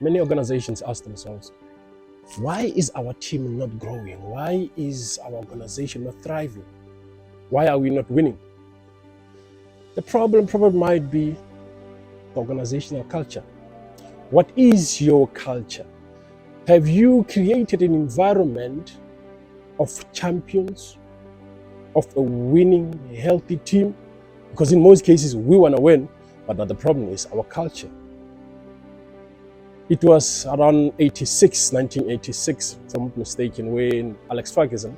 Many organizations ask themselves, why is our team not growing? Why is our organization not thriving? Why are we not winning? The problem probably might be the organizational culture. What is your culture? Have you created an environment of champions, of a winning, healthy team? Because in most cases, we want to win, but the problem is our culture. It was around 1986, if I'm not mistaken, when Alex Ferguson,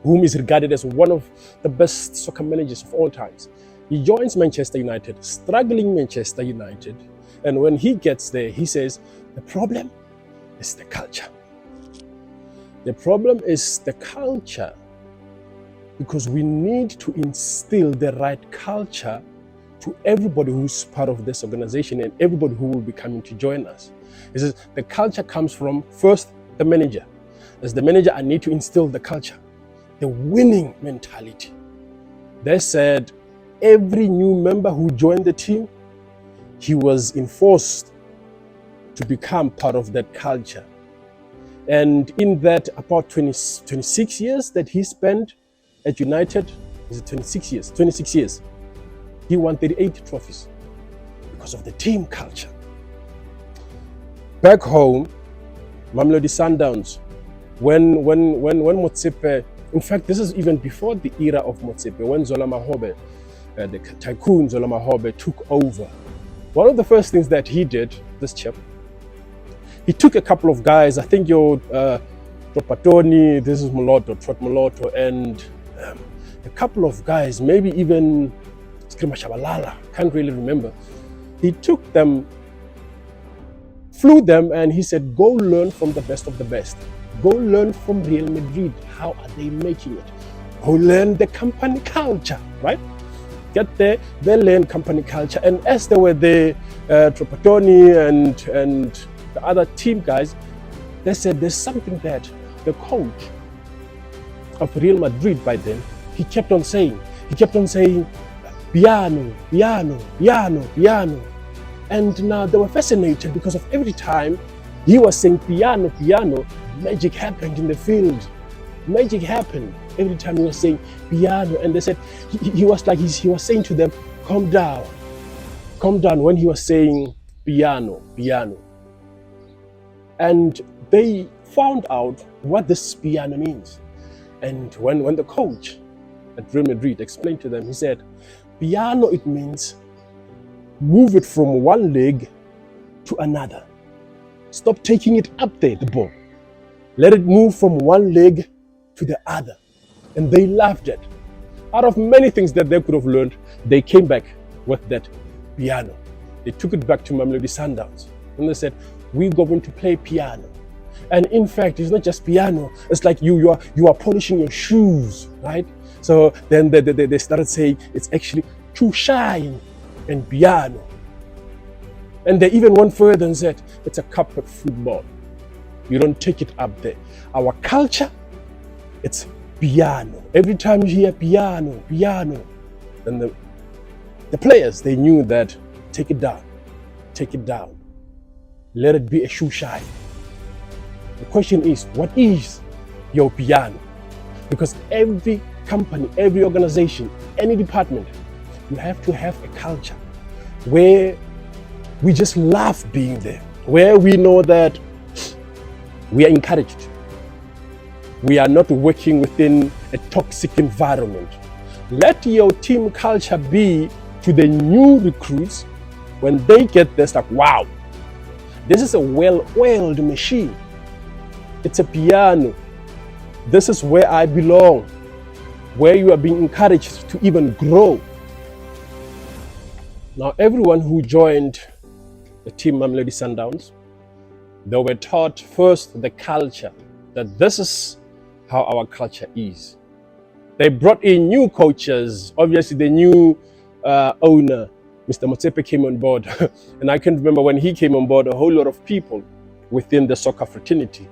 whom is regarded as one of the best soccer managers of all times, he joins Manchester United, struggling Manchester United. And when he gets there, he says, the problem is the culture. The problem is the culture, because we need to instill the right culture to everybody who's part of this organization and everybody who will be coming to join us. He says the culture comes from first the manager. As the manager, I need to instill the culture, the winning mentality. They said every new member who joined the team, he was enforced to become part of that culture. And in that about 26 years that he spent at United, is it 26 years? 26 years. He won 38 trophies because of the team culture. Back home, Mamelodi Sundowns, when Motsepe, in fact, this is even before the era of Motsepe, when Zola Mahobe, the tycoon Zola Mahobe, took over. One of the first things that he did, this chap, he took a couple of guys, I think Tropatoni, this is Trot Moloto, and a couple of guys, maybe even Skrima Shabalala, can't really remember. He took them, flew them, and he said, go learn from the best of the best. Go learn from Real Madrid. How are they making it? Go learn the company culture, right? Get there, they learn company culture. And as they were there, Tropatoni and the other team guys, they said there's something that the coach of Real Madrid by then, he kept on saying, piano, piano, piano, piano. And now they were fascinated because of every time he was saying piano, piano, magic happened in the field. Magic happened every time he was saying piano. And they said, he was saying to them, calm down when he was saying piano, piano. And they found out what this piano means. And when the coach at Real Madrid explained to them, he said, piano, it means move it from one leg to another. Stop taking it up there, the ball. Let it move from one leg to the other. And they laughed at. Out of many things that they could have learned, they came back with that piano. They took it back to Mamelodi Sundowns. And they said, we're going to play piano. And in fact, it's not just piano. It's like you are polishing your shoes, right? So then they started saying it's actually to shine and piano. And they even went further and said it's a carpet football. You don't take it up there. Our culture, it's piano. Every time you hear piano, piano, then the players, they knew that take it down. Let it be a shoe shine. The question is, what is your piano? Because every company, every organization, any department, you have to have a culture where we just love being there, where we know that we are encouraged. We are not working within a toxic environment. Let your team culture be to the new recruits, when they get this, like, wow, this is a well-oiled machine. It's a piano. This is where I belong, where you are being encouraged to even grow. Now, everyone who joined the team Mamelodi Sundowns, they were taught first the culture, that this is how our culture is. They brought in new coaches. Obviously, the new owner, Mr. Motsepe, came on board. And I can remember when he came on board, a whole lot of people within the soccer fraternity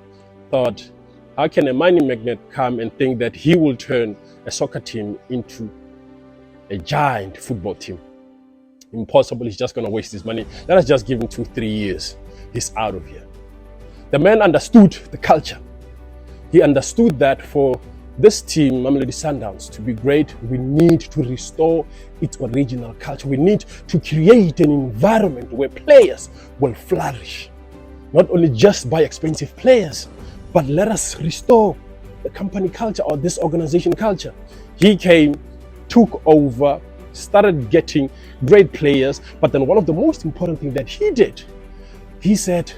thought, how can a mining magnate come and think that he will turn a soccer team into a giant football team? Impossible. He's just going to waste his money. Let us just give him 2-3 years. he's out of here. The man understood the culture. He understood that for this team, Mamelodi Sundowns, to be great, we need to restore its original culture. We need to create an environment where players will flourish. Not only just buy expensive players, but let us restore the company culture or this organization culture. He came, took over, started getting great players, but then one of the most important things that he did, he said,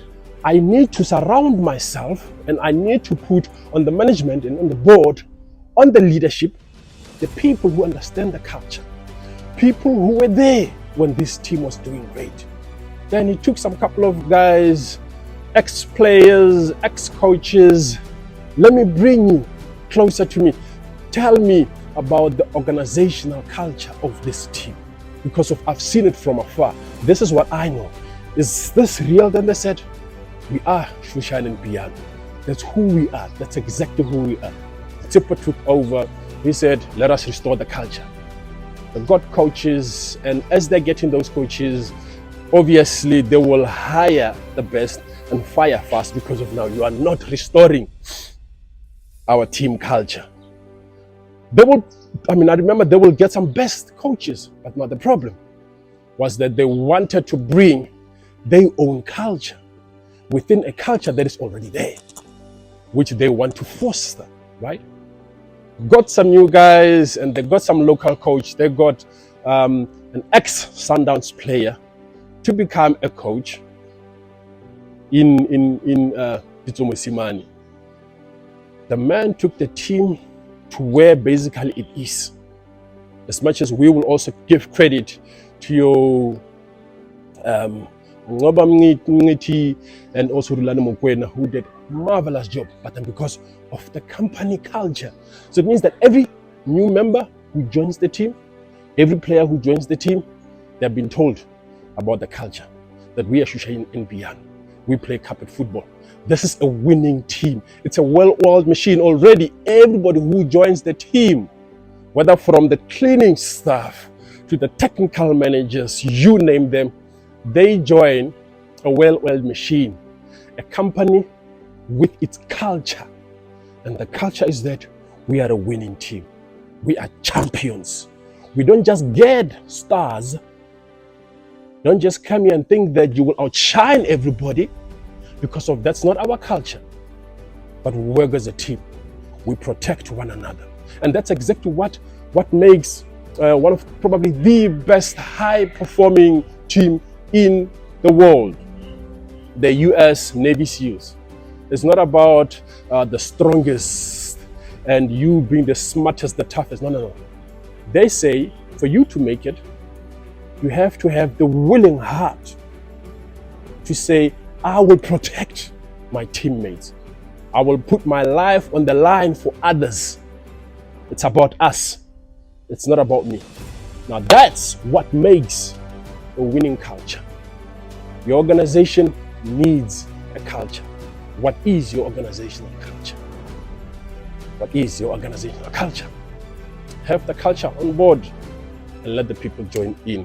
I need to surround myself and I need to put on the management and on the board, on the leadership, the people who understand the culture, people who were there when this team was doing great. Then he took some couple of guys, ex-players, ex-coaches. Let me bring you closer to me. Tell me about the organizational culture of this team, because I've seen it from afar. This is what I know. Is this real? Then they said, we are Shushan and Piano. That's who we are. That's exactly who we are. Tipper took over. He said, let us restore the culture. They've got coaches, and as they're getting those coaches, obviously they will hire the best and fire fast, because of now you are not restoring our team culture. They will, I remember they will get some best coaches, but not the problem was that they wanted to bring their own culture within a culture that is already there, which they want to foster, right? Got some new guys, and they got some local coach. They got an ex-Sundowns player to become a coach in Pitso Mosimane. The man took the team to where basically it is. As much as we will also give credit to your Ngoba Mngiti and also Rulani Mokwena, who did a marvelous job, but then because of the company culture. So it means that every new member who joins the team, every player who joins the team, they've been told about the culture, that we are Shusha in Piano. We play carpet football. This is a winning team. It's a well-oiled machine already. Everybody who joins the team, whether from the cleaning staff to the technical managers, you name them, they join a well-oiled machine, a company with its culture. And the culture is that we are a winning team. We are champions. We don't just get stars. Don't just come here and think that you will outshine everybody, because of that's not our culture. But we work as a team. We protect one another. And that's exactly what makes one of probably the best high-performing team in the world, the US Navy SEALs. It's not about the strongest and you being the smartest, the toughest. No. They say for you to make it, you have to have the willing heart to say, I will protect my teammates. I will put my life on the line for others. It's about us. It's not about me. Now that's what makes a winning culture. Your organization needs a culture. What is your organizational culture? What is your organizational culture? Have the culture on board and let the people join in.